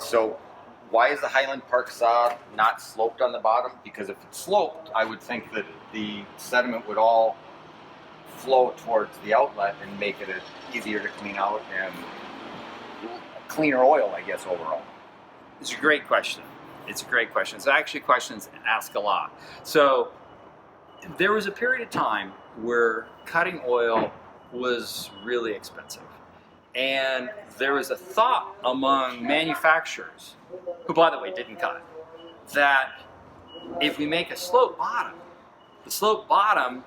So why is the Highland Park saw not sloped on the bottom? Because if it's sloped, I would think that the sediment would all flow towards the outlet and make it easier to clean out and cleaner oil, I guess, overall. It's a great question. It's a great question. It's actually questions asked a lot. So there was a period of time where cutting oil was really expensive. And there was a thought among manufacturers, who by the way didn't cut, that if we make a slope bottom, the slope bottom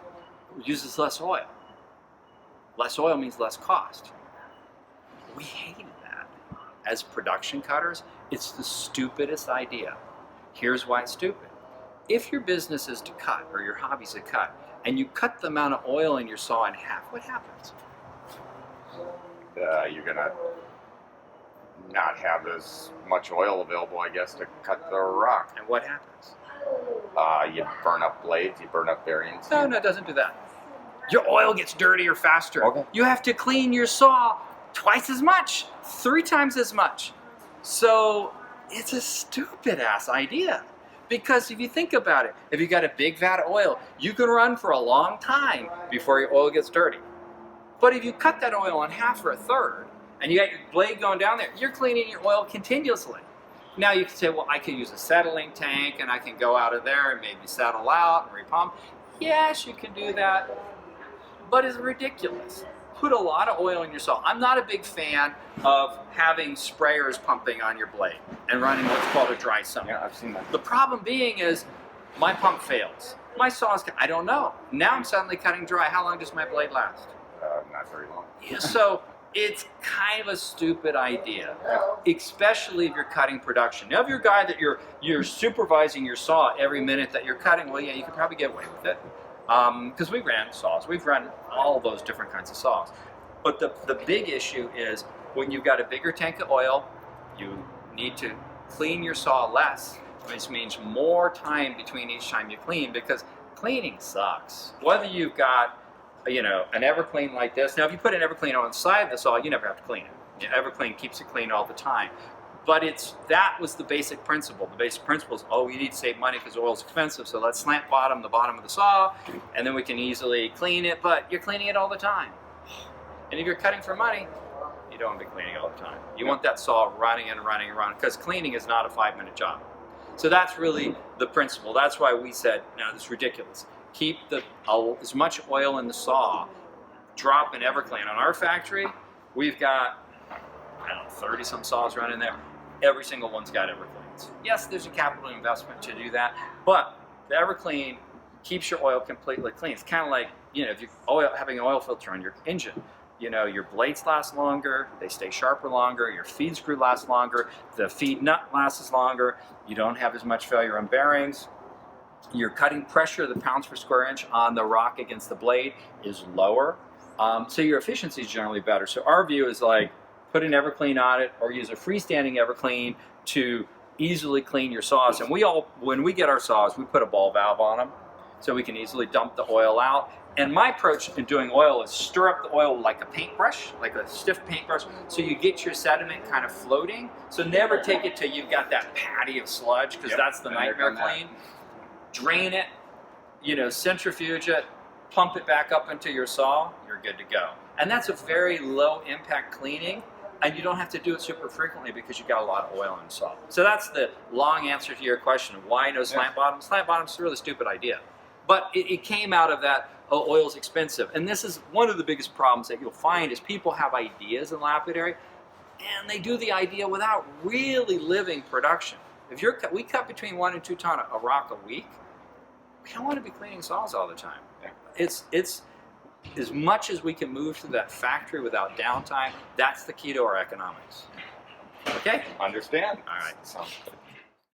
uses less oil. Less oil means less cost. We hated that. As production cutters, it's the stupidest idea. Here's why it's stupid. If your business is to cut, or your hobby is to cut, and you cut the amount of oil in your saw in half, what happens? You're gonna not have as much oil available, I guess, to cut the rock. And what happens? You burn up blades, you burn up bearings. No, it doesn't do that. Your oil gets dirtier faster. Okay. You have to clean your saw twice as much, 3 times as much. So it's a stupid ass idea. Because if you think about it, if you got a big vat of oil, you can run for a long time before your oil gets dirty. But if you cut that oil in half or a third, and you got your blade going down there, you're cleaning your oil continuously. Now you can say, well, I can use a settling tank, and I can go out of there and maybe settle out and repump. Yes, you can do that, but it's ridiculous. Put a lot of oil in your saw. I'm not a big fan of having sprayers pumping on your blade and running what's called a dry sump. Yeah, I've seen that. The problem being is my pump fails. My saw is, I don't know. Now I'm suddenly cutting dry. How long does my blade last? Not very long. Yeah, so it's kind of a stupid idea, especially if you're cutting production. Now, if you're a guy that you're supervising your saw every minute that you're cutting, well, yeah, you can probably get away with it. Because we ran saws. We've run all those different kinds of saws. But the big issue is when you've got a bigger tank of oil, you need to clean your saw less, which means more time between each time you clean, because cleaning sucks. Whether you've got an Everclean like this. Now, if you put an Everclean on the side of the saw, you never have to clean it. Everclean keeps it clean all the time. But that was the basic principle. The basic principle is, we need to save money because oil is expensive, so let's slant bottom the bottom of the saw, and then we can easily clean it, but you're cleaning it all the time. And if you're cutting for money, you don't want to be cleaning all the time. You want that saw running and running and running, because cleaning is not a 5-minute job. So that's really the principle. That's why we said, no, this is ridiculous. Keep as much oil in the saw, drop an Everclean. On our factory, we've got, 30-some saws running there. Every single one's got Evercleans. Yes, there's a capital investment to do that, but the Everclean keeps your oil completely clean. It's kind of like, if you're having an oil filter on your engine, your blades last longer, they stay sharper longer, your feed screw lasts longer, the feed nut lasts longer, you don't have as much failure on bearings. Your cutting pressure, the pounds per square inch on the rock against the blade is lower. So your efficiency is generally better. So our view is like, put an Everclean on it, or use a freestanding Everclean to easily clean your saws. And when we get our saws, we put a ball valve on them so we can easily dump the oil out. And my approach in doing oil is stir up the oil like a paintbrush, like a stiff paintbrush, so you get your sediment kind of floating. So never take it till you've got that patty of sludge, because that's the nightmare clean. Drain it, centrifuge it, pump it back up into your saw, you're good to go. And that's a very low impact cleaning, and you don't have to do it super frequently because you've got a lot of oil in the saw. So that's the long answer to your question. Why no slant bottom? Slant bottom's a really stupid idea. But it came out of that, oil's expensive. And this is one of the biggest problems that you'll find is people have ideas in lapidary, and they do the idea without really living production. If we cut between 1 and 2 ton of rock a week, we don't want to be cleaning saws all the time. It's as much as we can move to that factory without downtime, that's the key to our economics. Okay? Understand. All right. Sounds good.